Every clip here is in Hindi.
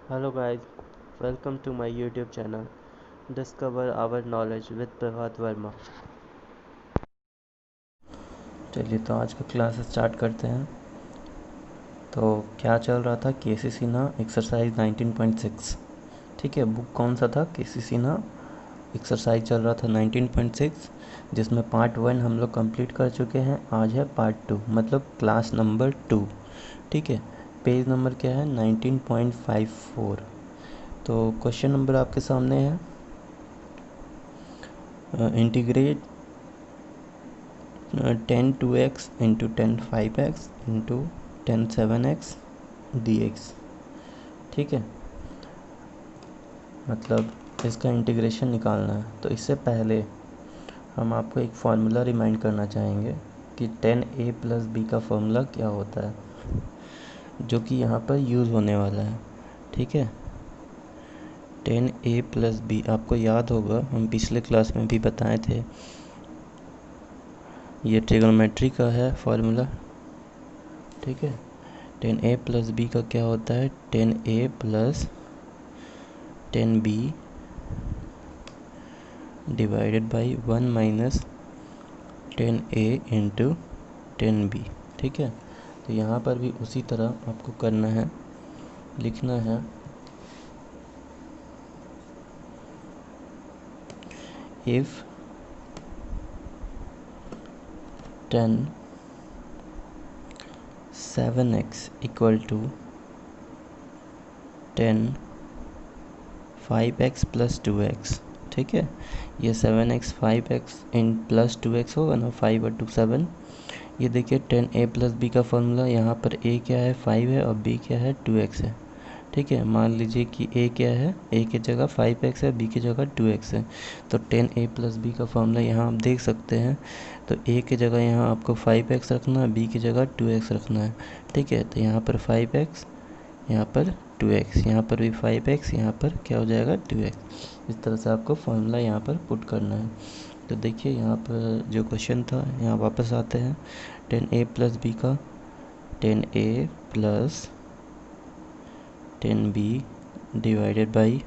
Hello guys, welcome to my YouTube channel. Discover our knowledge with प्रभात वर्मा। चलिए तो आज का क्लास स्टार्ट करते हैं। तो क्या चल रहा था, केसी सिन्हा एक्सरसाइज 19.6। ठीक है, बुक कौन सा था? केसी सिन्हा एक्सरसाइज चल रहा था 19.6, जिसमें पार्ट 1 हम लोग कंप्लीट कर चुके हैं। आज है पार्ट 2, मतलब क्लास नंबर 2। ठीक है, पेज नंबर क्या है? 19.54। तो क्वेश्चन नंबर आपके सामने है, integrate 10 2x into 10 5x into 10 7x dx। ठीक है, मतलब इसका इंटीग्रेशन निकालना है। तो इससे पहले हम आपको एक फार्मूला रिमाइंड करना चाहेंगे कि 10a प्लस बी का फार्मूला क्या होता है, जो कि यहाँ पर यूज़ होने वाला है। ठीक है, 10a प्लस बी आपको याद होगा, हम पिछले क्लास में भी बताए थे। ये ट्रिग्नोमेट्री का है फार्मूला। ठीक है, 10a प्लस बी का क्या होता है? 10a plus 10b divided by 1 minus 10a into 10b। ठीक है, तो यहाँ पर भी उसी तरह आपको करना है, लिखना है if 10 7x equal to 10 5x plus 2x। ठीक है, ये 7x 5x in plus 2x होगा ना, 5 और 2 7। ये देखिए 10a प्लस बी का फॉर्मूला, यहाँ पर a क्या है? 5 है, और b क्या है? 2x है। ठीक है, मान लीजिए कि a क्या है? a की जगह 5x है, b की जगह 2x है। तो 10a प्लस बी का फॉर्मूला यहाँ आप देख सकते हैं। तो a की जगह यहाँ आपको 5x रखना है, b की जगह 2x रखना है। ठीक है, तो यहाँ पर 5x, यहाँ पर 2x, यहाँ पर भी 5x, यहाँ पर क्या हो जाएगा? 2x। इस तरह से आपको फॉर्मूला यहाँ पर पुट करना है। तो देखिए यहाँ पर जो क्वेश्चन था, यहाँ वापस आते हैं। 10a प्लस बी का 10a plus 10b divided by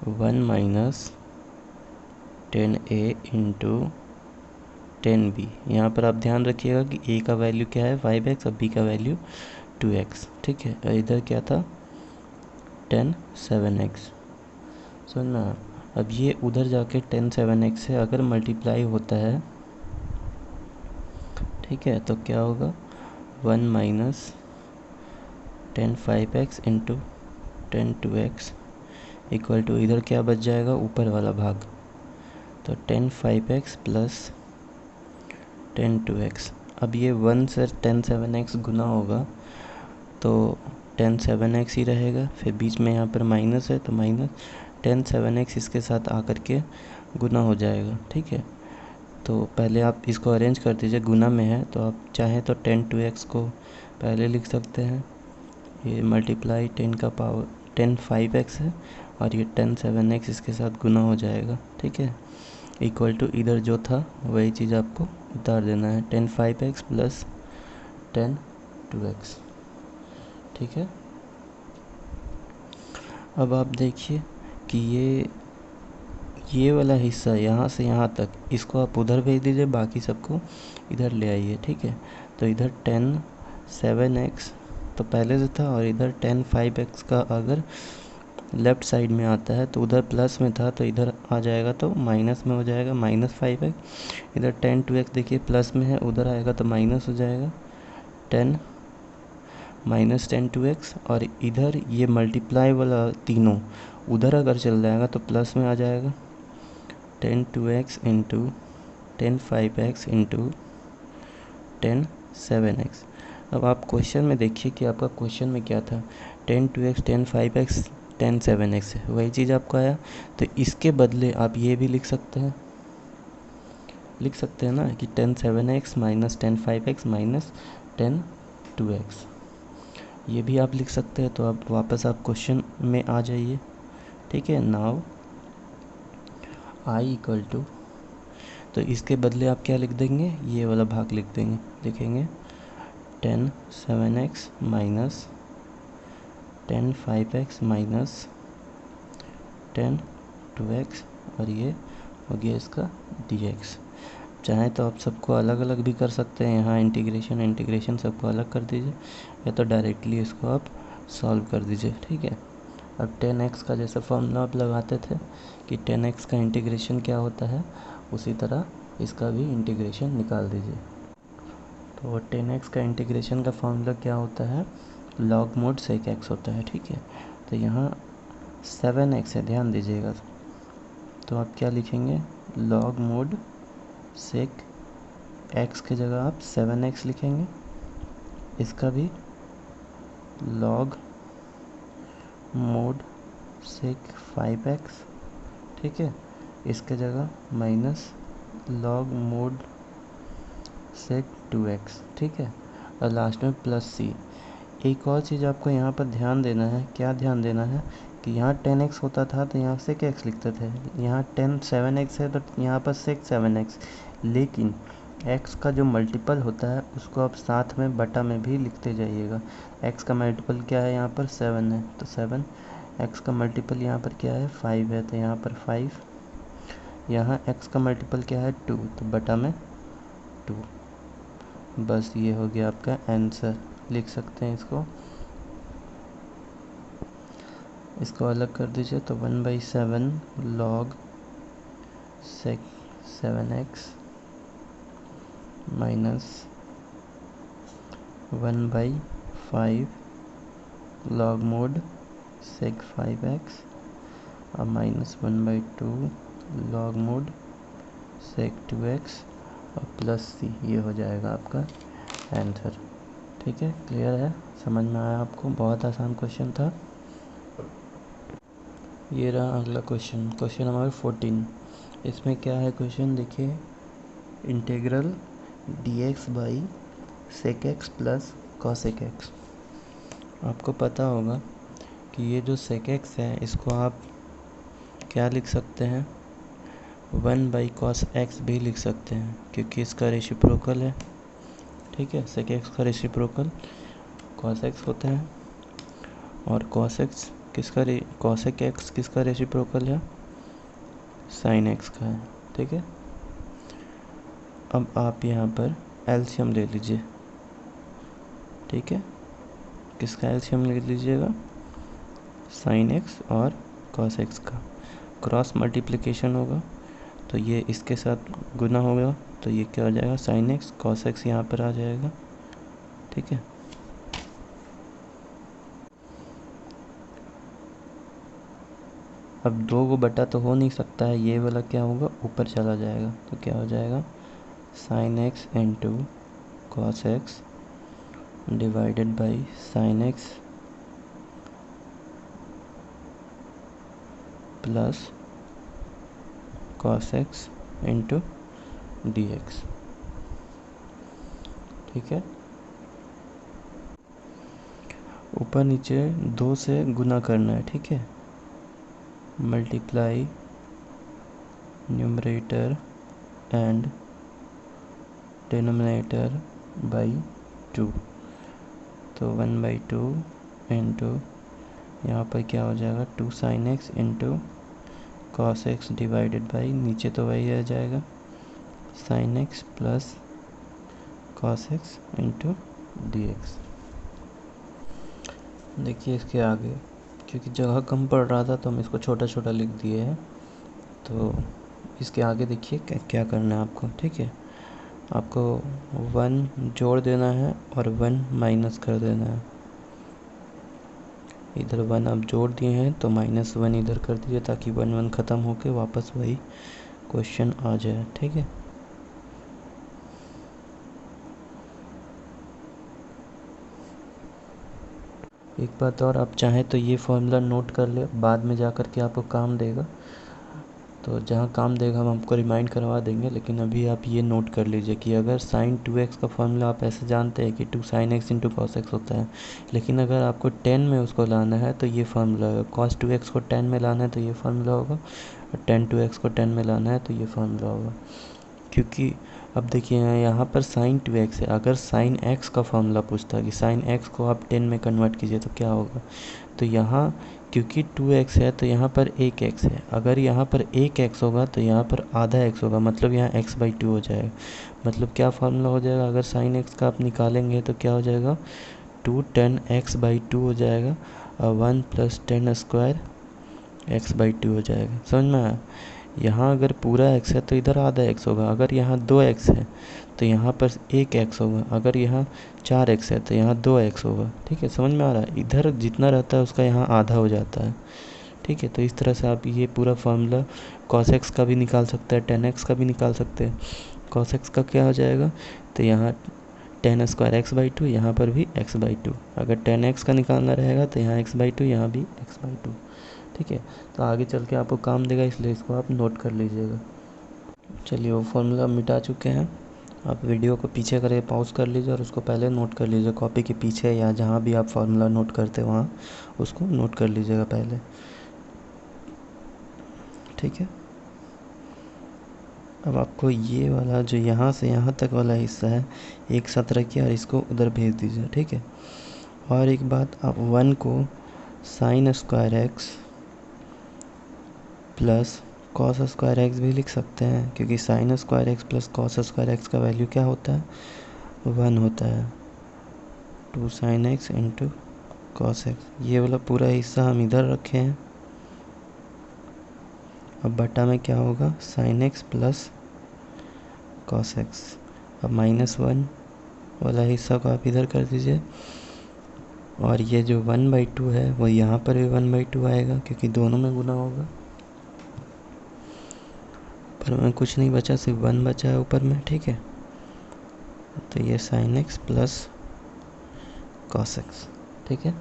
1 minus 10a into 10b। यहाँ पर आप ध्यान रखिएगा कि a का वैल्यू क्या है? 5x, और b का वैल्यू 2x। ठीक है, और इधर क्या था? 10 7x। सुनना, अब ये उधर जाके 10 7x से अगर मल्टीप्लाई होता है, ठीक है, तो क्या होगा? 1 minus 10 5x into 10 2x equal to, इधर क्या बच जाएगा? ऊपर वाला भाग। तो 10 5x प्लस 10 2x। अब ये 1 से 10 7x गुना होगा, तो 10 7x ही रहेगा। फिर बीच में यहाँ पर माइनस है, तो माइनस 10 7x इसके साथ आकर के गुना हो जाएगा। ठीक है, तो पहले आप इसको अरेंज कर दीजिए। गुना में है तो आप चाहें तो 10 2x को पहले लिख सकते हैं, ये मल्टीप्लाई 10 का पावर 10 5x है, और ये 10 7x इसके साथ गुना हो जाएगा। ठीक है, इक्वल टू इधर जो था वही चीज़ आपको उतार देना है, 10 5x प्लस 10 2x। ठीक है, अब आप देखिए कि ये वाला हिस्सा यहाँ से यहाँ तक, इसको आप उधर भेज दीजिए, बाकी सबको इधर ले आइए। ठीक है, तो इधर 10 7x तो पहले से था, और इधर 10 5x का अगर लेफ़्ट साइड में आता है तो उधर प्लस में था, तो इधर आ जाएगा तो माइनस में हो जाएगा, माइनस 5x। इधर 10 2x देखिए प्लस में है, उधर आएगा तो माइनस हो जाएगा, 10 माइनस 10 2x। और इधर ये मल्टीप्लाई वाला तीनों उधर अगर चल जाएगा तो प्लस में आ जाएगा, 10 2x into 10 5x into 10 7x। अब आप क्वेश्चन में देखिए कि आपका क्वेश्चन में क्या था? 10 2x 10 5x 10 7x है, वही चीज़ आपको आया। तो इसके बदले आप ये भी लिख सकते हैं, ना कि 10 7x minus 10 5x minus 10 2x। ये भी आप लिख सकते हैं। तो अब वापस आप क्वेश्चन में आ जाइए। ठीक है, नाउ आई इक्वल टू, तो इसके बदले आप क्या लिख देंगे? ये वाला भाग लिख देंगे, लिखेंगे 10 7x minus ten 5x minus ten 2x, और ये हो गया इसका dx। चाहे तो आप सबको अलग अलग भी कर सकते हैं, यहाँ इंटीग्रेशन सबको अलग कर दीजिए, या तो डायरेक्टली इसको आप सॉल्व कर दीजिए, ठीक है। अब 10x का जैसे फॉर्मूला आप लगाते थे कि 10x का इंटीग्रेशन क्या होता है, उसी तरह इसका भी इंटीग्रेशन निकाल दीजिए। तो 10x का इंटीग्रेशन का फॉर्मूला क्या होता है, log mod sec x होता है, ठीक है। तो यहाँ 7x है, ध्यान दीजिएगा। तो आप क्या लिखेंगे, log mod sec x की जगह आप 7x लिखेंगे। इसका भी log mod sec 5x, ठीक है। इसके जगह minus log mod sec 2x, ठीक है। और लास्ट में प्लस c। एक और चीज़ आपको यहाँ पर ध्यान देना है, क्या ध्यान देना है कि यहाँ 10x होता था तो यहाँ sec x लिखते थे, यहाँ 7x है तो यहाँ पर sec 7x, लेकिन x का जो मल्टीपल होता है उसको आप साथ में बटा में भी लिखते जाइएगा। x का मल्टीपल क्या है, यहाँ पर 7 है तो 7, x का मल्टीपल यहाँ पर क्या है 5 है तो यहाँ पर 5, यहाँ x का मल्टीपल क्या है 2 तो बटा में 2। बस ये हो गया आपका आंसर, लिख सकते हैं इसको अलग कर दीजिए। तो 1/7 log sec 7x minus 1/5 log mod sec 5x और minus 1/2 log mod sec 2x और प्लस c, ये हो जाएगा आपका आंसर, ठीक है। क्लियर है, समझ में आया आपको, बहुत आसान क्वेश्चन था। ये रहा अगला क्वेश्चन, क्वेश्चन नंबर 14। इसमें क्या है क्वेश्चन, देखिए, integral dx by sec x plus cosec x। आपको पता होगा कि ये जो sec x है इसको आप क्या लिख सकते हैं, 1/cos x भी लिख सकते हैं, क्योंकि इसका रेसिप्रोकल है, ठीक है। sec x का रेसिप्रोकल cos x होता है, और cos x किसका रेसिप्रोकल है, sin x का है, ठीक है। अब आप यहाँ पर एलसीएम ले लीजिए, ठीक है। किसका एलसीएम ले लीजिएगा, sin x और cos x का। क्रॉस मल्टीप्लिकेशन होगा तो ये इसके साथ गुना होगा तो ये क्या हो जाएगा, sin x cos x यहाँ पर आ जाएगा, ठीक है। अब 2 को बटा तो हो नहीं सकता है, ये वाला क्या होगा, ऊपर चला जाएगा, तो क्या हो जाएगा, sin x into cos x divided by sin x plus cos x into dx, ठीक है। ऊपर नीचे 2 से गुना करना है, ठीक है। Multiply numerator and denominator by 2, तो 1/2 इंटू यहाँ पर क्या हो जाएगा 2 sin x into cos x divided by, नीचे तो वही रह जाएगा, sin x plus cos x into dx। देखिए इसके आगे, क्योंकि जगह कम पड़ रहा था तो हम इसको छोटा छोटा लिख दिए हैं, तो इसके आगे देखिए क्या करना है आपको, ठीक है। आपको 1 जोड़ देना है और 1 माइनस कर देना है। इधर 1 आप जोड़ दिए हैं तो -1 इधर कर दीजिए, ताकि 1 1 ख़त्म होके वापस वही क्वेश्चन आ जाए, ठीक है। एक बात और, आप चाहें तो ये फॉर्मूला नोट कर ले, बाद में जा कर के आपको काम देगा, तो जहाँ काम देगा हम आपको रिमाइंड करवा देंगे, लेकिन अभी आप ये नोट कर लीजिए कि अगर sin 2x का फॉर्मूला आप ऐसे जानते हैं कि 2 sin x into cos x होता है, लेकिन अगर आपको 10 में उसको लाना है तो ये फार्मूला होगा, cos 2x को 10 में लाना है तो ये फार्मूला होगा, और tan 2x को 10 में लाना है तो ये फार्मूला होगा। क्योंकि अब देखिए यहाँ पर साइन 2x है। अगर साइन x का फॉर्मूला पूछता है कि साइन x को आप 10 में कन्वर्ट कीजिए तो क्या होगा, तो यहाँ क्योंकि 2x है तो यहाँ पर 1x है। अगर यहाँ पर 1x होगा तो यहाँ पर आधा x होगा, मतलब यहाँ x/2 हो जाएगा। मतलब क्या फार्मूला हो जाएगा, अगर साइन x का आप निकालेंगे तो क्या हो जाएगा, 2 10x/2 हो जाएगा और 1 + 10² x/2 हो जाएगा। समझ में आया। यहाँ अगर पूरा x है तो इधर आधा x होगा। अगर यहाँ 2x है तो यहाँ पर 1x होगा। अगर यहाँ 4x है तो यहाँ 2x होगा। ठीक है, समझ में आ रहा है। इधर जितना रहता है उसका यहाँ आधा हो जाता है। ठीक है, तो इस तरह से आप ये पूरा फार्मूला cos x का भी निकाल सकते हैं, tan x का भी निकाल सकते हैं। cos x का क्या हो जाएगा, तो यहाँ 10² x/2, यहाँ पर भी x/2। अगर tan x का निकालना रहेगा तो यहाँ x/2, यहाँ भी x/2। ठीक है, तो आगे चल के आपको काम देगा, इसलिए इसको आप नोट कर लीजिएगा। चलिए, वो फॉर्मूला मिटा चुके हैं। आप वीडियो को पीछे करके पॉज कर लीजिए और उसको पहले नोट कर लीजिए। कॉपी के पीछे या जहाँ भी आप फार्मूला नोट करते हैं वहाँ उसको नोट कर लीजिएगा पहले। ठीक है, अब आपको ये वाला जो यहाँ से यहाँ तक वाला हिस्सा है एक साथ रखिए और इसको उधर भेज दीजिए। ठीक है, और एक बात, आप 1 को sin² x plus cos² x भी लिख सकते हैं, क्योंकि sin² x plus cos² x का वैल्यू क्या होता है, 1 होता है। 2 sin x into cos x, ये वाला पूरा हिस्सा हम इधर रखे हैं। अब बटा में क्या होगा, sin x plus cos x। अब -1 वाला हिस्सा को आप इधर कर दीजिए, और ये जो 1/2 है वो यहाँ पर भी 1/2 आएगा, क्योंकि दोनों में गुना होगा। पर में कुछ नहीं बचा, सिर्फ 1 बचा है ऊपर में। ठीक है, तो ये sin x plus cos x। ठीक है,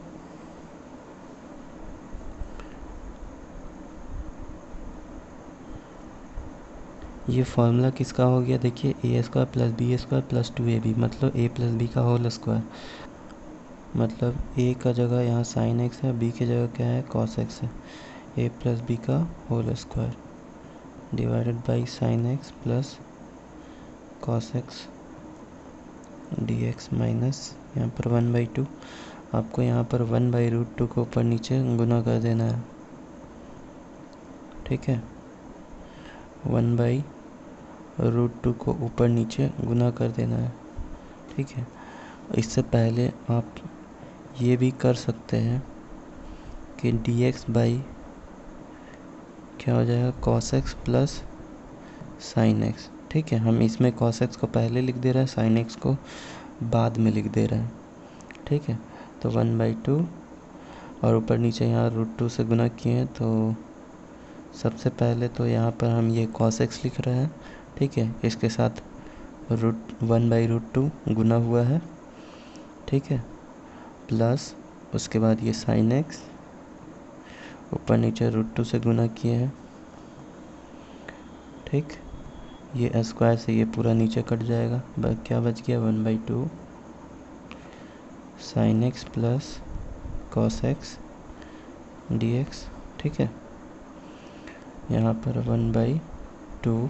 ये फॉर्मूला किसका हो गया, देखिए a² plus b² plus 2ab, मतलब a प्लस b का होल स्क्वायर। मतलब a का जगह यहाँ sin x है, b की जगह क्या है, cos x है। a प्लस b का whole square divided by sin x plus cos x dx minus यहाँ पर 1/2। आपको यहाँ पर 1/√2 को ऊपर नीचे गुना कर देना है। ठीक है, 1/√2 को ऊपर नीचे गुना कर देना है। ठीक है, इससे पहले आप ये भी कर सकते हैं कि dx बाई क्या हो जाएगा, cos x plus sin x। ठीक है, हम इसमें cos x को पहले लिख दे रहे हैं, sin x को बाद में लिख दे रहे हैं। ठीक है, तो 1/2 और ऊपर नीचे यहाँ √2 से गुना किए हैं, तो सबसे पहले तो यहाँ पर हम ये cos x लिख रहे हैं। ठीक है, इसके साथ 1/√2 गुना हुआ है। ठीक है, प्लस उसके बाद ये sin x ऊपर नीचे √2 से गुना किए हैं। ठीक, ये स्क्वायर से ये पूरा नीचे कट जाएगा, क्या बच गया, 1/2 sin x plus cos x dx। ठीक है, यहाँ पर 1/2,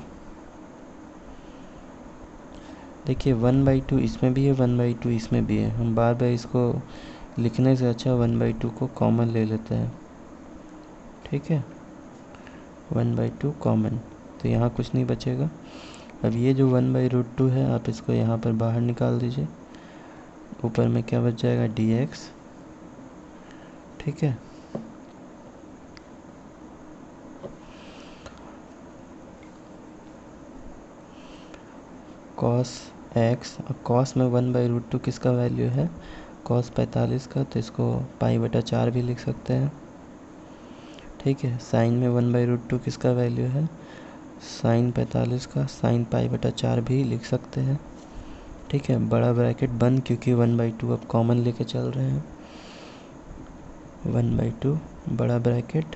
देखिए 1/2 इसमें भी है, 1/2 इसमें भी है। हम बार बार इसको लिखने से अच्छा 1/2 को कॉमन ले लेते हैं। ठीक है, 1/2 कॉमन, तो यहाँ कुछ नहीं बचेगा। अब ये जो 1/√2 है आप इसको यहाँ पर बाहर निकाल दीजिए, ऊपर में क्या बच जाएगा, dx। ठीक है, cos x, cos में 1/√2 किसका वैल्यू है, cos 45 का, तो इसको π/4 भी लिख सकते हैं। ठीक है, साइन में 1/√2 किसका वैल्यू है, साइन 45 का, साइन π/4 भी लिख सकते हैं। ठीक है, बड़ा ब्रैकेट बंद, क्योंकि 1/2 अब कॉमन लेके चल रहे हैं। 1/2 बड़ा ब्रैकेट।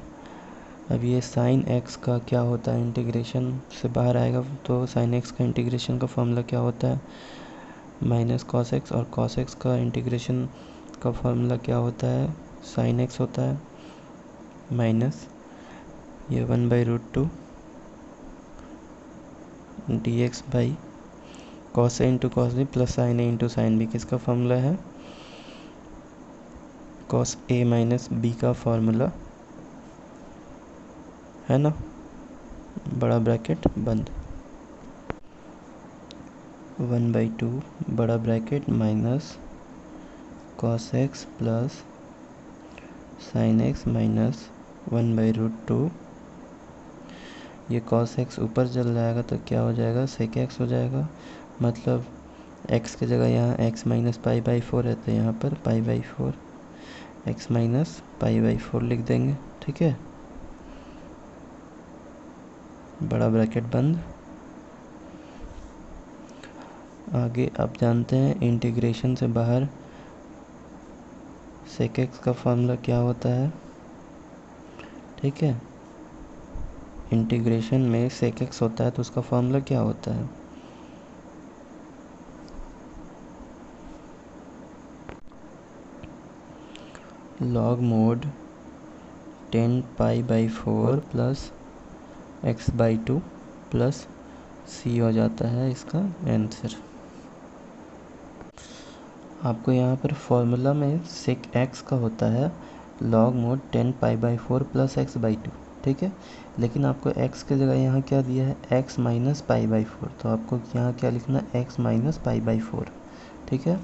अब ये साइन x का क्या होता है, इंटीग्रेशन से बाहर आएगा, तो साइन x का इंटीग्रेशन का फॉर्मूला क्या होता है, माइनस cos x, और cos x का इंटीग्रेशन का फॉर्मूला क्या होता है, साइन x होता है, माइनस ये 1/√2 dx by cos A into cos B plus sine A into sine B किसका फॉर्मूला है? कॉस ए माइनस बी का फॉर्मूला है ना, बड़ा ब्रैकेट बंद, 1/2 बड़ा bracket minus cos x plus sine x minus 1/√2। ये कॉस एक्स ऊपर चल जाएगा तो क्या हो जाएगा, सेक एक्स हो जाएगा। मतलब एक्स की जगह यहाँ एक्स माइनस पाई/4 है तो यहाँ पर पाई/4 एक्स माइनस पाई/4 लिख देंगे। ठीक है, बड़ा ब्रैकेट बंद। आगे आप जानते हैं इंटीग्रेशन से बाहर सेक एक्स का फॉर्मूला क्या होता है। ठीक है, इंटीग्रेशन में सेक एक्स होता है तो उसका फॉर्मूला क्या होता है? लॉग मोड 10 पाई/4 प्लस x/2 प्लस सी हो जाता है इसका आंसर। आपको यहाँ पर फॉर्मूला में सेक एक्स का होता है लॉग मोड 10 पाई/4 प्लस x/2। ठीक है, लेकिन आपको x की जगह यहाँ क्या दिया है, x माइनस पाई/4, तो आपको यहाँ क्या लिखना है, x माइनस पाई/4। ठीक है,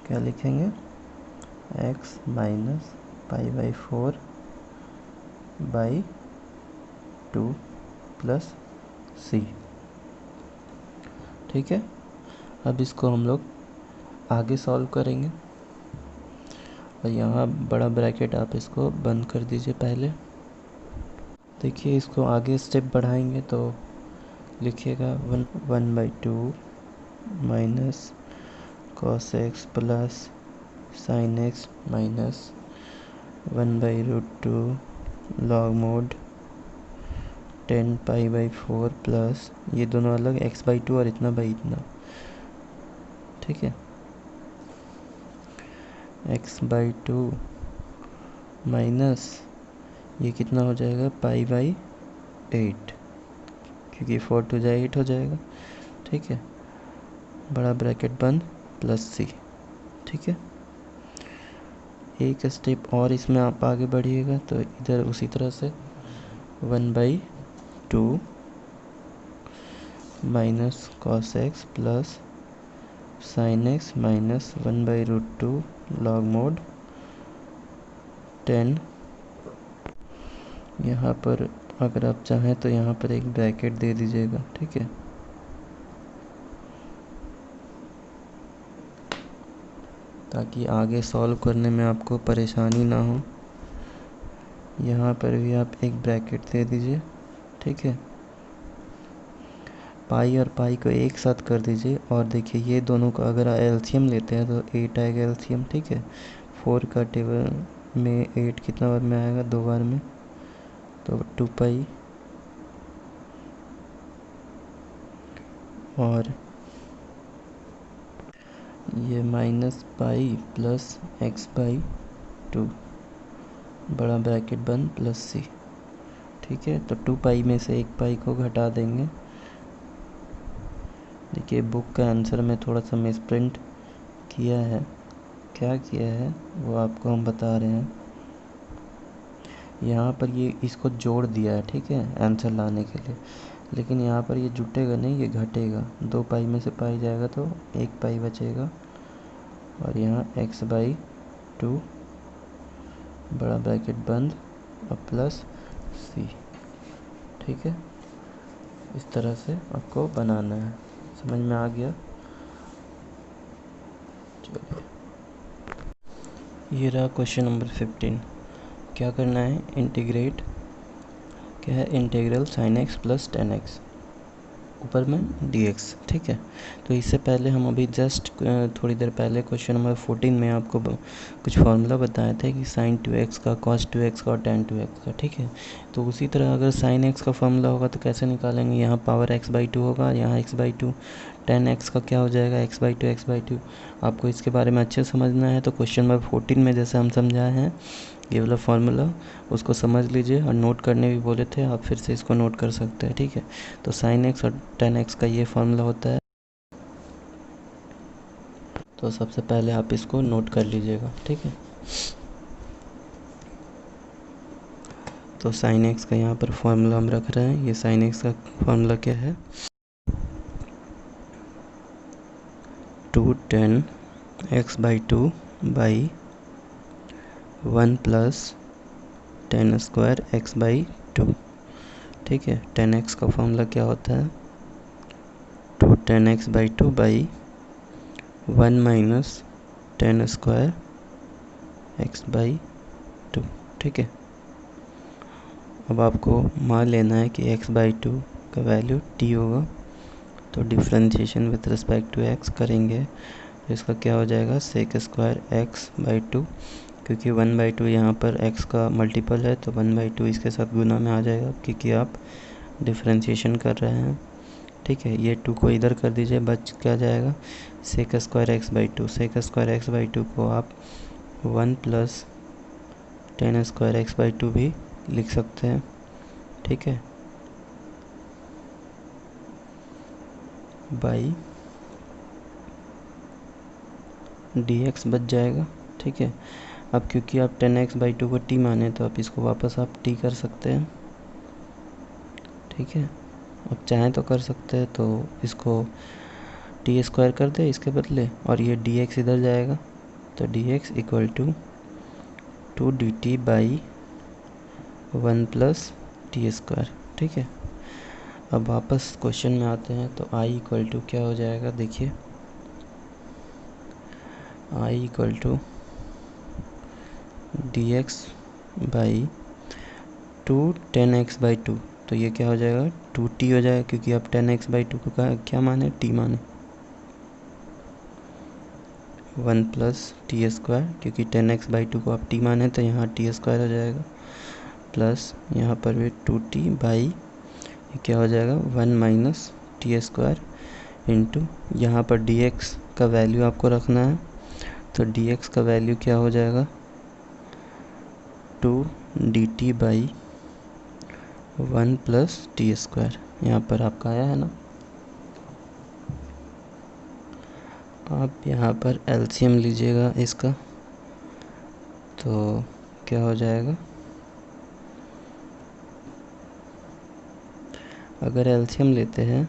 क्या लिखेंगे, x माइनस पाई/4 बाई 2 प्लस सी। ठीक है, अब इसको हम लोग आगे सॉल्व करेंगे और यहाँ बड़ा ब्रैकेट आप इसको बंद कर दीजिए। पहले देखिए, इसको आगे स्टेप बढ़ाएंगे तो लिखिएगा 1/2 minus cos x plus sine x minus 1/√2 log mod 10 पाई/4 प्लस ये दोनों अलग x/2 और इतना बाई इतना। ठीक है, x/2 माइनस ये कितना हो जाएगा, पाई/8, क्योंकि 4 2 जाए 8 हो जाएगा। ठीक है, बड़ा ब्रैकेट बंद प्लस सी। ठीक है, एक स्टेप और इसमें आप आगे बढ़िएगा तो इधर उसी तरह से 1/2 minus cos x plus sine x minus 1/√2 log mod 10। यहाँ पर अगर आप चाहें तो यहाँ पर एक ब्रैकेट दे दीजिएगा। ठीक है, ताकि आगे सॉल्व करने में आपको परेशानी ना हो। यहाँ पर भी आप एक ब्रैकेट दे दीजिए। ठीक है, पाई और पाई को एक साथ कर दीजिए और देखिए ये दोनों का अगर एलसीएम लेते हैं तो 8 आएगा एलसीएम। ठीक है, 4 का टेबल में 8 कितना बार में आएगा, 2 बार में, तो 2 पाई और ये माइनस पाई प्लस x/2 बड़ा ब्रैकेट बंद प्लस सी। ठीक है, तो 2 पाई में से 1 पाई को घटा देंगे। देखिए बुक का आंसर में थोड़ा सा मिसप्रिंट किया है, क्या किया है वो आपको हम बता रहे हैं। यहाँ पर ये इसको जोड़ दिया है, ठीक है, आंसर लाने के लिए, लेकिन यहाँ पर ये जुटेगा नहीं, ये घटेगा। 2 पाई में से पाई जाएगा तो 1 पाई बचेगा और यहाँ x/2 बड़ा ब्रैकेट बंद और प्लस सी। ठीक है, इस तरह से आपको बनाना है। समझ में आ गया? चलिए, ये रहा क्वेश्चन नंबर 15। क्या करना है, इंटीग्रेट, क्या है, integral sine x plus ten x ऊपर में dx। ठीक है, तो इससे पहले हम अभी जस्ट थोड़ी देर पहले क्वेश्चन नंबर 14 में आपको कुछ फार्मूला बताए थे कि sin 2x का, cos 2x का और tan 2x का। ठीक है, तो उसी तरह अगर sin x का फार्मूला होगा तो कैसे निकालेंगे, यहाँ पावर x/2 होगा, यहाँ x/2, 10x का क्या हो जाएगा, x/2 आपको इसके बारे में अच्छे से समझना है तो क्वेश्चन नंबर 14 में जैसे हम समझाए हैं ये वाला फार्मूला उसको समझ लीजिए, और नोट करने भी बोले थे, आप फिर से इसको नोट कर सकते हैं, ठीक है। तो sin x और 10x का ये फार्मूला होता है, तो सबसे पहले आप इसको नोट कर लीजिएगा, ठीक है। तो sin x का यहाँ पर फार्मूला हम रख रहे हैं, ये sin x का फार्मूला क्या है, 2tan x/2 by 1 + tan² x/2, ठीक है। tan x का फार्मूला क्या होता है, 2tan x/2 by 1 - tan² x/2, ठीक है। अब आपको मान लेना है कि x/2 का वैल्यू t होगा, तो differentiation with respect to x करेंगे तो इसका क्या हो जाएगा, sec² x/2, क्योंकि 1/2 यहाँ पर x का मल्टीपल है तो 1/2 इसके साथ गुना में आ जाएगा क्योंकि आप डिफ्रेंशिएशन कर रहे हैं, ठीक है। ये 2 को इधर कर दीजिए, बच क्या जाएगा, sec² x/2, sec² x/2 को आप 1 + tan² x/2 भी लिख सकते हैं, ठीक है, बाई dx बच जाएगा, ठीक है। अब क्योंकि आप 10x/2 को t माने तो आप इसको वापस आप t कर सकते हैं, ठीक है। अब चाहें तो कर सकते हैं, तो इसको t² कर दे इसके बदले, और ये dx इधर जाएगा, तो dx = 2dt बाई 1 + t², ठीक है। अब वापस क्वेश्चन में आते हैं, तो i = क्या हो जाएगा, देखिए i = dx by 2 tan x/2, तो ये क्या हो जाएगा, 2t हो जाएगा, क्योंकि आप 10x/2 को क्या माने, t माने, 1 + t², क्योंकि 10x/2 को आप t माने तो यहाँ t² हो जाएगा, प्लस यहाँ पर भी 2t बाई ये क्या हो जाएगा, 1 - t² इंटू यहाँ पर dx का वैल्यू आपको रखना है, तो dx का वैल्यू क्या हो जाएगा, 2dt बाई 1 + t², यहाँ पर आपका आया है ना। आप यहाँ पर एलसीएम लीजिएगा इसका, तो क्या हो जाएगा, अगर एलसीएम लेते हैं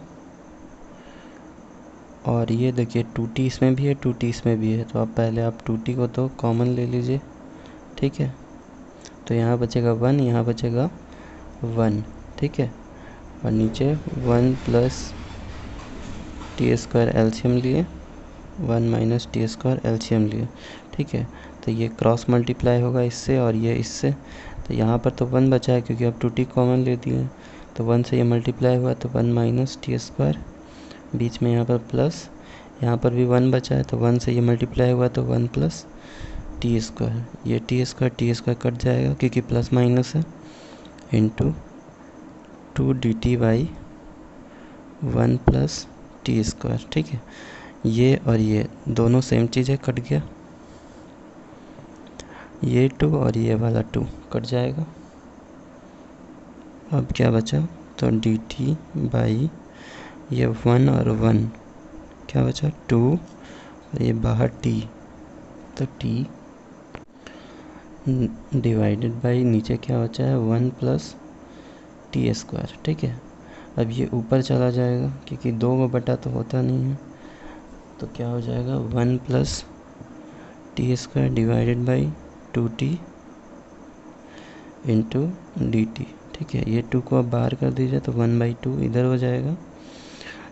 और ये देखिए 2t इसमें भी है 2t इसमें भी है, तो आप पहले आप 2t को तो कॉमन ले लीजिए, ठीक है। तो यहाँ बचेगा 1, यहाँ बचेगा 1, ठीक है, और नीचे 1 + t² एलसीएम लिए, 1 - t² एलसीएम लिए, ठीक है। तो ये क्रॉस मल्टीप्लाई होगा इससे और ये इससे, तो यहाँ पर तो 1 बचा है क्योंकि आप 2t कॉमन ले दिए, तो 1 से ये मल्टीप्लाई हुआ तो 1 - t², बीच में यहाँ पर प्लस, यहाँ पर भी 1 बचा है तो 1 से ये मल्टीप्लाई हुआ तो 1 + t², ये t² कट जाएगा क्योंकि प्लस माइनस है, इंटू 2dt बाई 1 + t², ठीक है। ये और ये दोनों सेम चीज़ है, कट गया, ये 2 और ये वाला 2 कट जाएगा। अब क्या बचा, तो dt बाई ये 1 और 1 क्या बचा, 2, और ये बाहर t, तो t डिवाइडेड बाई नीचे क्या बचा है, 1 + t², ठीक है। अब ये ऊपर चला जाएगा क्योंकि 2 बटा तो होता नहीं है, तो क्या हो जाएगा, 1 + t² divided by 2t into dt, ठीक है। ये 2 को अब बाहर कर दीजिए तो 1/2 इधर हो जाएगा,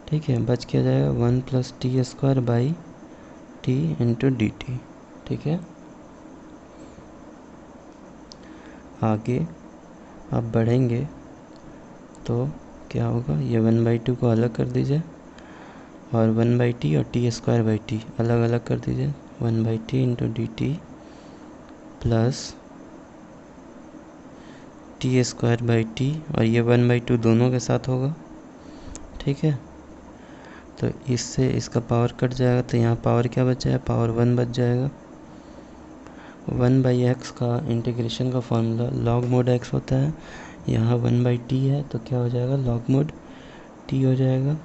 ठीक है। बच क्या जाएगा, 1 + t² by t into dt, ठीक है। आगे आप बढ़ेंगे तो क्या होगा, ये 1/2 को अलग कर दीजिए और 1/t और t²/t अलग अलग कर दीजिए, 1/t into dt plus t²/t, और ये 1/2 दोनों के साथ होगा, ठीक है। तो इससे इसका पावर कट जाएगा, तो यहाँ पावर क्या बच जाएगा, पावर 1 बच जाएगा। 1/x का इंटीग्रेशन का फॉर्मूला log mod x होता है, यहाँ 1/t है तो क्या हो जाएगा, log mod t हो जाएगा।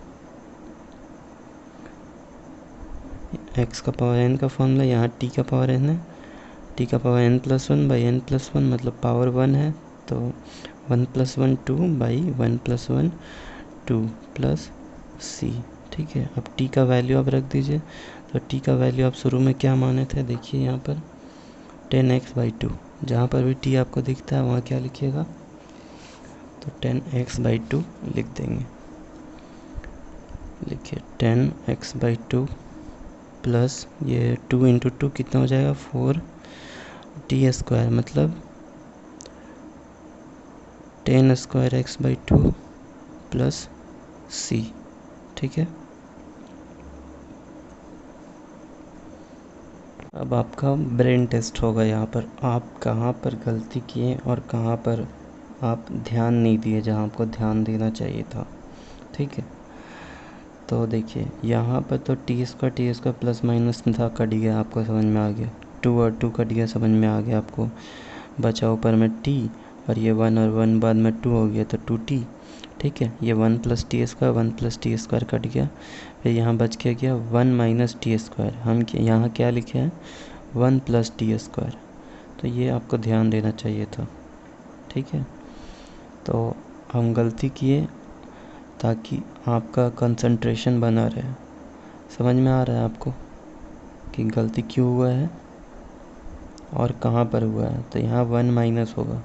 x का पावर n का फॉर्मूला, यहाँ t का पावर n है, t का पावर n+1/n+1 मतलब पावर 1 है, तो 1+1 2/1+1 2 प्लस c। ठीक है, अब t का वैल्यू आप रख दीजिए। तो t का वैल्यू आप शुरू में क्या माने थे, देखिए यहाँ पर 10x/2, जहाँ पर भी t आपको दिखता है वहाँ क्या लिखिएगा, तो 10x/2 लिख देंगे। लिखिए 10x/2 प्लस ये 2 इंटू 2 कितना हो जाएगा, 4t² मतलब 10² x/2 प्लस c। ठीक है, अब आपका ब्रेन टेस्ट होगा। यहाँ पर आप कहाँ पर गलती किए और कहाँ पर आप ध्यान नहीं दिए जहाँ आपको ध्यान देना चाहिए था। ठीक है, तो देखिए यहाँ पर तो t² प्लस माइनस था, कट गया, आपको समझ में आ गया। 2 और 2 कट गया, समझ में आ गया आपको। बचा ऊपर में t और ये 1 और 1 बाद में 2 हो गया तो 2t। ठीक है, ये 1 + t² कट गया, फिर यहाँ बच के गया 1 - t²। हम यहाँ क्या लिखे हैं, 1 + t²। तो ये आपको ध्यान देना चाहिए था। ठीक है, तो हम गलती किए ताकि आपका कंसंट्रेशन बना रहे। समझ में आ रहा है आपको कि गलती क्यों हुआ है और कहाँ पर हुआ है। तो यहाँ 1 माइनस होगा।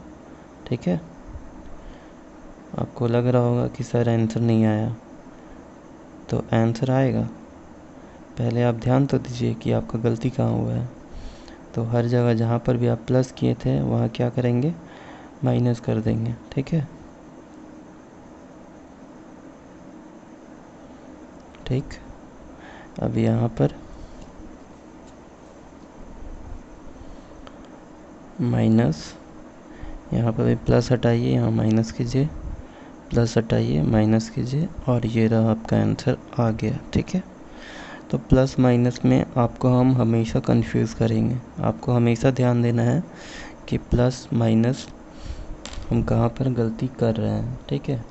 ठीक है, आपको लग रहा होगा कि सर आंसर नहीं आया, तो आंसर आएगा। पहले आप ध्यान तो दीजिए कि आपका गलती कहाँ हुआ है। तो हर जगह जहाँ पर भी आप प्लस किए थे वहाँ क्या करेंगे, माइनस कर देंगे। ठीक है, ठीक। अब यहाँ पर माइनस, यहाँ पर भी प्लस हटाइए, यहाँ माइनस कीजिए, प्लस हटाइए, माइनस कीजिए, और ये रहा आपका आंसर आ गया। ठीक है, तो प्लस माइनस में आपको हम हमेशा कंफ्यूज करेंगे। आपको हमेशा ध्यान देना है कि प्लस माइनस हम कहाँ पर गलती कर रहे हैं। ठीक है,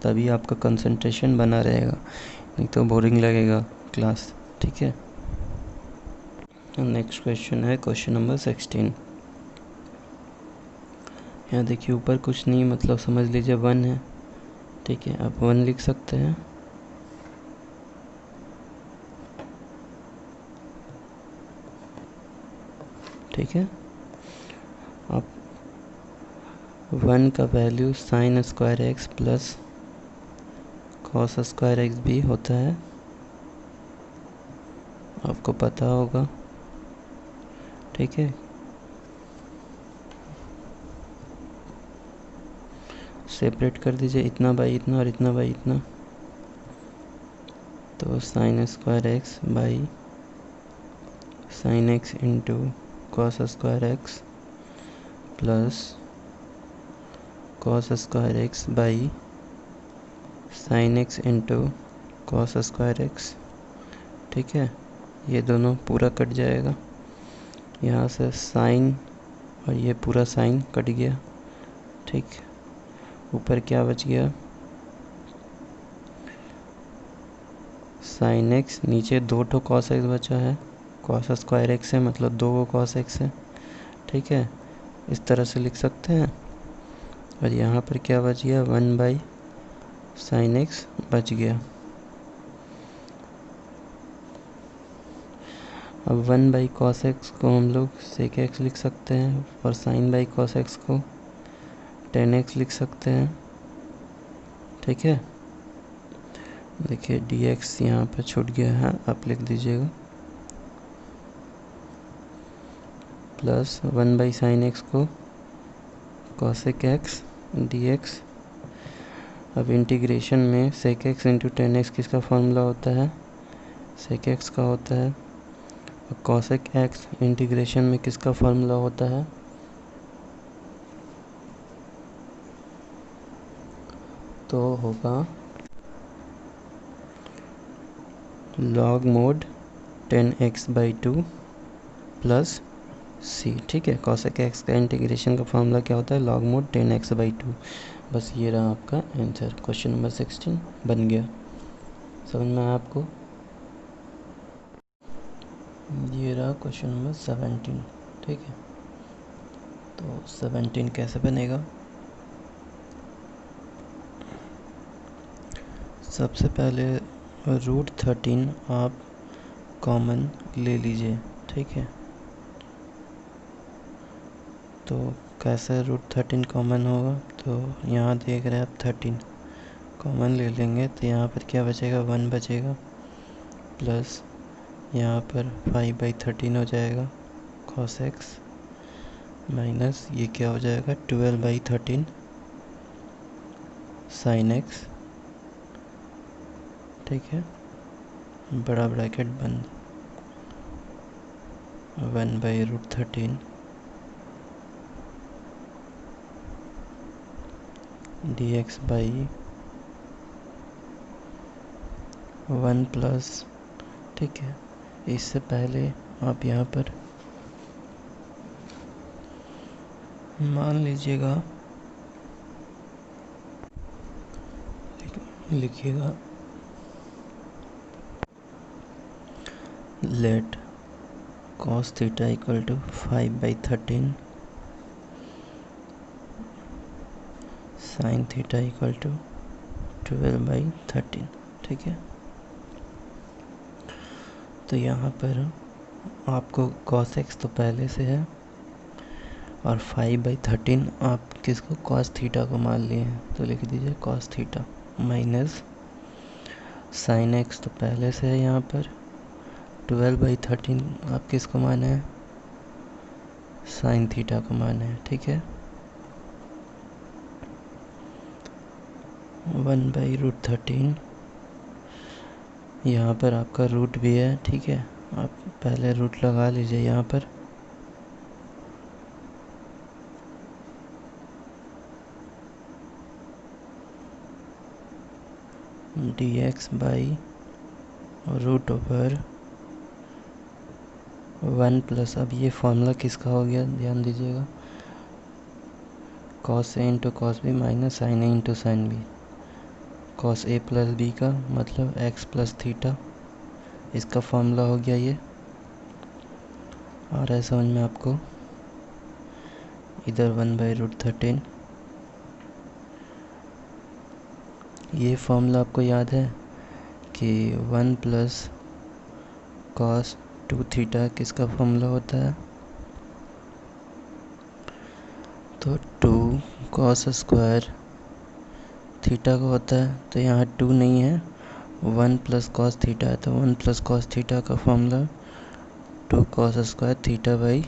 तभी आपका कंसंट्रेशन बना रहेगा, नहीं तो बोरिंग लगेगा क्लास। ठीक है, नेक्स्ट क्वेश्चन है क्वेश्चन नंबर 16। यहाँ देखिए ऊपर कुछ नहीं, मतलब समझ लीजिए 1 है। ठीक है, आप 1 लिख सकते हैं। ठीक है, आप 1 का value sin² x plus cos² x भी होता है, आपको पता होगा। ठीक है, सेपरेट कर दीजिए, इतना बाई इतना और इतना बाई इतना, तो sin² x by sin x into cos² x plus cos² x by sin x into cos² x। ठीक है, ये दोनों पूरा कट जाएगा, यहाँ से साइन और ये पूरा साइन कट गया। ठीक, ऊपर क्या बच गया, साइन एक्स, नीचे 2 cos x बचा है, cos² x है मतलब 2 cos x है। ठीक है, इस तरह से लिख सकते हैं। और यहाँ पर क्या बच गया, 1/sin x बच गया। अब 1/cos x को हम लोग sec x लिख सकते हैं, और sin/cos x को tan x लिख सकते हैं। ठीक है, देखिए dx यहाँ पर छूट गया है, आप लिख दीजिएगा, प्लस 1/sin x को cosec x dx। अब इंटीग्रेशन में sec x into tan x किसका फॉर्मूला होता है, sec x का होता है, और cosec x इंटीग्रेशन में किसका फॉर्मूला होता है, तो होगा लॉग मोड 10x/2 प्लस सी, ठीक है। कॉसेक एक्स का इंटीग्रेशन का फॉर्मूला क्या होता है, लॉग मोड 10x/2। बस ये रहा आपका आंसर। क्वेश्चन नंबर 16 बन गया। समझ में आया आपको? ये रहा क्वेश्चन नंबर 17, ठीक है। तो 17 कैसे बनेगा? सबसे पहले √13 आप कॉमन ले लीजिए, ठीक है। तो कैसे √13 कॉमन होगा, तो यहाँ देख रहे हैं आप 13 कॉमन ले लेंगे तो यहाँ पर क्या बचेगा, 1 बचेगा, प्लस यहाँ पर 5/13 हो जाएगा cos x, माइनस ये क्या हो जाएगा 12/13 sin x, ठीक है। बड़ा ब्रैकेट बंद, 1/√13 dx बाई 1 प्लस, ठीक है। इससे पहले आप यहाँ पर मान लीजिएगा, लिखिएगा let cos theta equal to 5/13 sin theta equal to 12/13, ठीक है। तो यहाँ पर आपको cos x तो पहले से है और 5/13 आप किसको, cos थीटा को मान लिए हैं, तो लिख दीजिए cos theta, minus sin x तो पहले से है यहाँ पर, 12/13 आप किसको माने हैं, sin थीटा को माने हैं, ठीक है। 1/√13 यहाँ पर आपका रूट भी है, ठीक है। आप पहले रूट लगा लीजिए यहाँ पर, dx बाई √1 प्लस, अब ये फॉर्मूला किसका हो गया, ध्यान दीजिएगा, cos a into cos b minus sin a into sin b, cos a plus b का मतलब x प्लस थीटा, इसका फॉर्मूला हो गया ये। आ रहा है समझ में आपको? इधर 1/√13, ये फॉर्मूला आपको याद है कि 1 प्लस cos 2 थीटा किसका फॉर्मूला होता है, तो 2 cos स्क्वायर थीटा का होता है। तो यहाँ 2 नहीं है, 1 प्लस cos थीटा है, तो 1 प्लस cos थीटा का formula 2 cos square theta by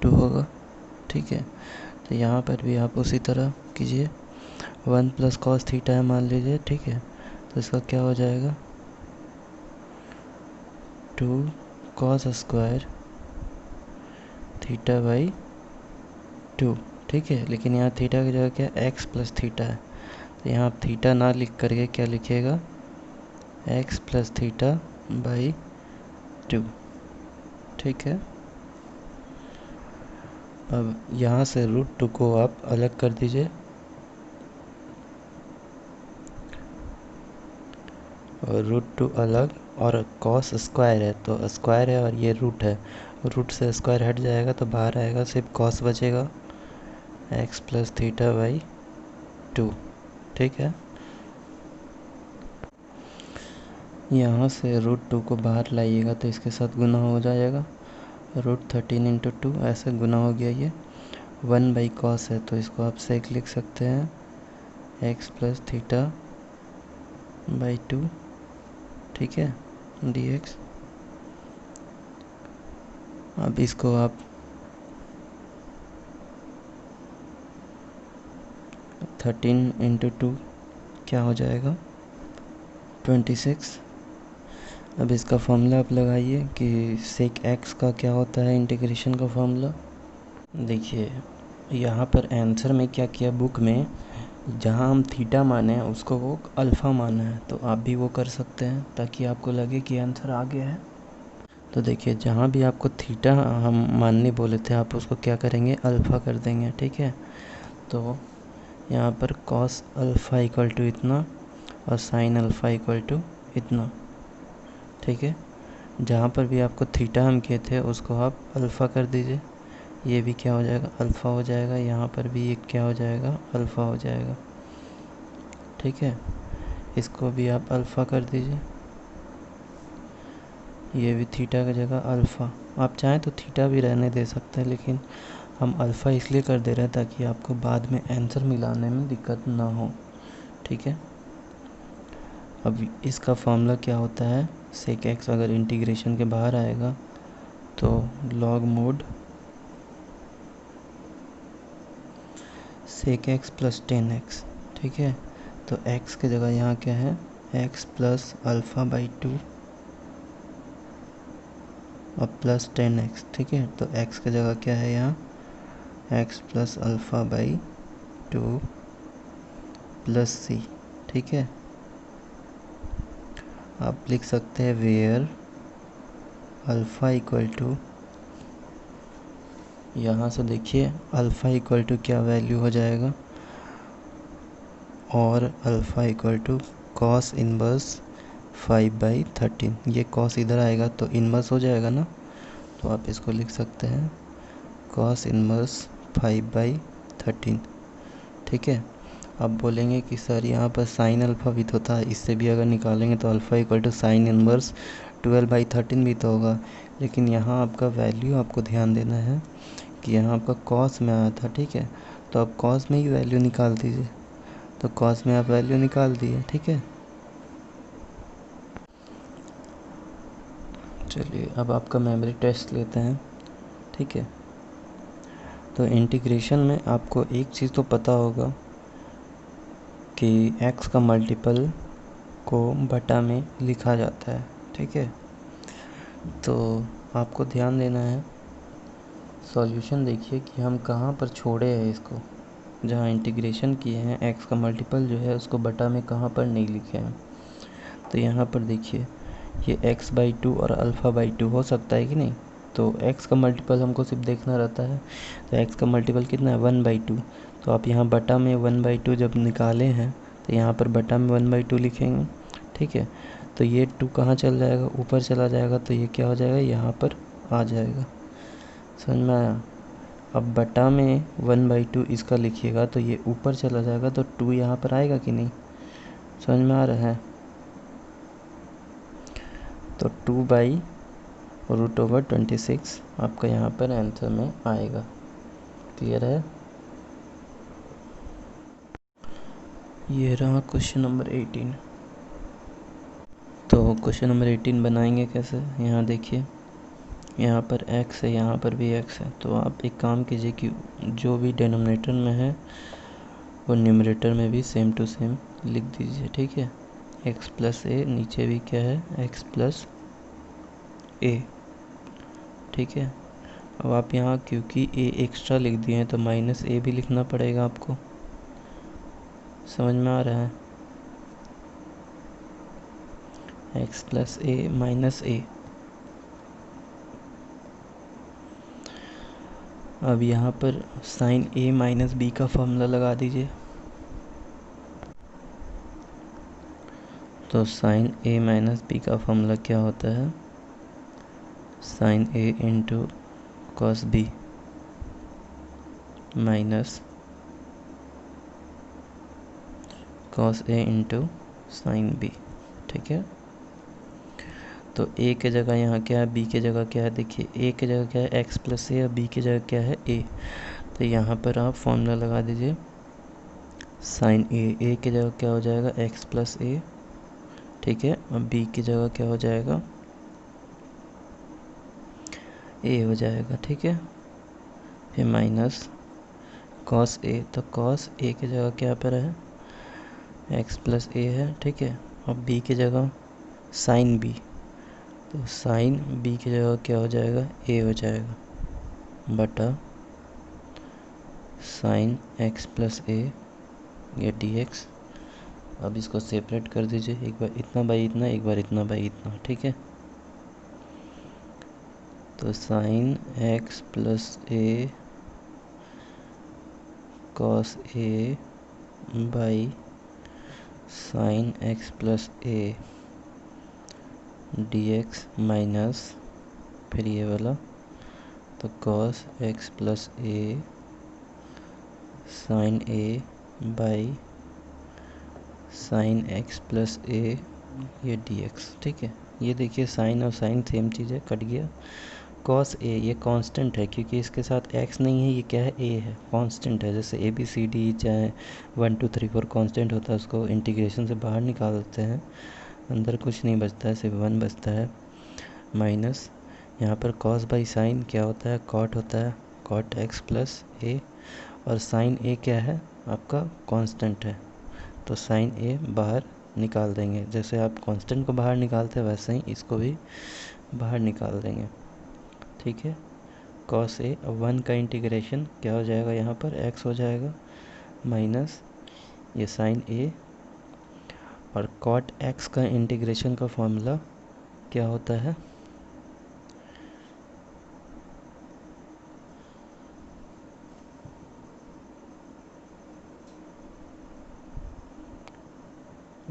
2 होगा, ठीक है। तो यहाँ पर भी आप उसी तरह कीजिए, 1 प्लस cos थीटा है मान लीजिए, ठीक है। तो इसका क्या हो जाएगा, 2 cos स्क्वायर थीटा बाई 2, ठीक है। लेकिन यहाँ थीटा की जगह क्या, x प्लस थीटा है, तो यहाँ आप थीटा ना लिख करके क्या लिखिएगा, x प्लस थीटा बाई 2, ठीक है। अब यहाँ से √2 को आप अलग कर दीजिए, और √2 अलग, और cos स्क्वायर है तो स्क्वायर है और ये रूट है, रूट से स्क्वायर हट जाएगा तो बाहर आएगा, सिर्फ cos बचेगा, x प्लस थीटा बाई 2, ठीक है। यहाँ से √2 को बाहर लाइएगा तो इसके साथ गुना हो जाएगा, √13 इंटू 2 ऐसे गुना हो गया, ये 1/cos है तो इसको आप सेक लिख सकते हैं, x प्लस थीटा बाई 2, ठीक है, dx। अब इसको आप 13 इंटू 2 क्या हो जाएगा, 26। अब इसका फॉर्मूला आप लगाइए कि सेक x का क्या होता है इंटीग्रेशन का फॉर्मूला। देखिए यहाँ पर आंसर में क्या किया बुक में जहाँ हम थीटा माने हैं उसको वो अल्फ़ा माना है, तो आप भी वो कर सकते हैं ताकि आपको लगे कि आंसर आ गया है। तो देखिए, जहाँ भी आपको थीटा हम मानने बोले थे आप उसको क्या करेंगे, अल्फ़ा कर देंगे, ठीक है। तो यहाँ पर कॉस अल्फ़ा इक्वल टू इतना और साइन अल्फ़ा इक्वल टू इतना, ठीक है। जहाँ पर भी आपको थीटा हम किए थे उसको आप अल्फ़ा कर दीजिए, ये भी क्या हो जाएगा, अल्फ़ा हो जाएगा। यहाँ पर भी ये क्या हो जाएगा, अल्फ़ा हो जाएगा, ठीक है। इसको भी आप अल्फ़ा कर दीजिए, ये भी थीटा की जगह अल्फ़ा। आप चाहें तो थीटा भी रहने दे सकते हैं, लेकिन हम अल्फ़ा इसलिए कर दे रहे हैं ताकि आपको बाद में आंसर मिलाने में दिक्कत ना हो, ठीक है। अब इसका फॉर्मूला क्या होता है, सेक एक्स अगर इंटीग्रेशन के बाहर आएगा तो log mod sec x plus 10x, ठीक है। तो x की जगह यहाँ क्या है, x प्लस अल्फ़ा बाई 2 और प्लस 10x, ठीक है। तो x की जगह क्या है यहाँ, x plus alpha by 2 plus c, ठीक है। आप लिख सकते हैं वेयर अल्फ़ा इक्वल टू, यहाँ से देखिए अल्फ़ा इक्वल टू क्या वैल्यू हो जाएगा, और alpha equal to cos inverse 5/13। ये कॉस इधर आएगा तो इनवर्स हो जाएगा ना, तो आप इसको लिख सकते हैं कॉस इनवर्स 5/13, ठीक है। अब बोलेंगे कि सर यहाँ पर साइन अल्फ़ा भी तो था, इससे भी अगर निकालेंगे तो alpha equal to sine inverse 12/13 भी तो होगा। लेकिन यहाँ आपका वैल्यू आपको ध्यान देना है कि यहाँ आपका कॉस में आया था, ठीक है। तो आप कॉस में ही वैल्यू निकाल दीजिए, तो कॉस में आप वैल्यू निकाल दिए, ठीक है। चलिए अब आपका मेमोरी टेस्ट लेते हैं, ठीक है। तो इंटीग्रेशन में आपको एक चीज़ तो पता होगा कि x का मल्टीपल को बटा में लिखा जाता है, ठीक है। तो आपको ध्यान देना है, सॉल्यूशन देखिए कि हम कहाँ पर छोड़े हैं इसको, जहाँ इंटीग्रेशन किए हैं x का मल्टीपल जो है उसको बटा में कहाँ पर नहीं लिखे हैं। तो यहाँ पर देखिए ये x/2 और अल्फ़ा/2 हो सकता है कि नहीं, तो x का मल्टीपल हमको सिर्फ देखना रहता है, तो x का मल्टीपल कितना है 1/2। तो आप यहाँ बटा में 1/2 जब निकाले हैं तो यहाँ पर बटा में 1/2 लिखेंगे, ठीक है। तो ये 2 कहाँ चल जाएगा, ऊपर चला जाएगा, तो ये क्या हो जाएगा, यहाँ पर आ जाएगा। समझ में आया। अब बटा में 1/2 इसका लिखिएगा तो ये ऊपर चला जाएगा, तो 2 यहाँ पर आएगा कि नहीं, समझ में आ रहा है। तो 2/√26 आपका यहाँ पर आंसर में आएगा। क्लियर है। ये रहा क्वेश्चन नंबर 18। तो क्वेश्चन नंबर 18 बनाएंगे कैसे, यहाँ देखिए यहाँ पर x है, यहाँ पर भी x है। तो आप एक काम कीजिए कि जो भी डिनोमिनेटर में है वो न्यूमरेटर में भी सेम टू सेम लिख दीजिए, ठीक है। x प्लस ए, नीचे भी क्या है x प्लस ए, ठीक है। अब आप यहाँ क्योंकि a एक्स्ट्रा लिख दिए हैं तो माइनस ए भी लिखना पड़ेगा आपको, समझ में आ रहा है। x plus A minus A. अब यहाँ पर साइन a माइनस बी का फॉर्मूला लगा दीजिए। तो साइन a माइनस बी का फॉर्मूला क्या होता है, sine a into cos B minus cos A into sine B, ठीक है। तो a के जगह यहाँ क्या है, b के जगह क्या है, देखिए a के जगह क्या है x प्लस ए और b की जगह क्या है a। तो यहाँ पर आप फॉर्मूला लगा दीजिए साइन a की जगह क्या हो जाएगा x प्लस ए, ठीक है। और b की जगह क्या हो जाएगा a हो जाएगा, ठीक है। फिर माइनस कॉस ए, तो कॉस ए की जगह क्या पर है x प्लस ए है, ठीक है। और b की जगह साइन b, तो साइन b की जगह क्या हो जाएगा a हो जाएगा बटा साइन x प्लस ए ये dx। अब इसको सेपरेट कर दीजिए, एक बार इतना बाई इतना, एक बार इतना बाई इतना, ठीक है। तो sine x plus A cos A by sine x plus A dx minus फिर ये वाला, तो cos x plus A sine A by sine x plus A ये dx, ठीक है। ये देखिए साइन और साइन सेम चीज़ है, कट गया। कॉस ए ये कांस्टेंट है क्योंकि इसके साथ x नहीं है, ये क्या है, a है, कांस्टेंट है। जैसे ABCD चाहे 1 2 3 4 कांस्टेंट होता है, उसको इंटीग्रेशन से बाहर निकाल देते हैं, अंदर कुछ नहीं बचता है, सिर्फ 1 बचता है। माइनस यहाँ पर कॉस बाई साइन क्या होता है, कॉट होता है, कॉट x प्लस ए, और साइन ए क्या है आपका, कांस्टेंट है, तो साइन ए बाहर निकाल देंगे। जैसे आप कांस्टेंट को बाहर निकालते हैं वैसे ही इसको भी बाहर निकाल देंगे, ठीक है। कॉस ए 1 का इंटीग्रेशन क्या हो जाएगा, यहाँ पर x हो जाएगा, माइनस ये साइन ए, और कॉट x का इंटीग्रेशन का फॉर्मूला क्या होता है,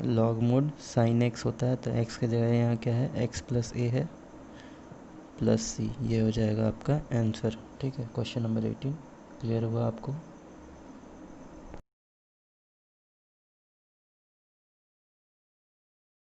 लॉग मोड साइन x होता है, तो x की जगह यहाँ क्या है, x प्लस ए है प्लस सी, ये हो जाएगा आपका आंसर, ठीक है। क्वेश्चन नंबर 18 क्लियर हुआ आपको।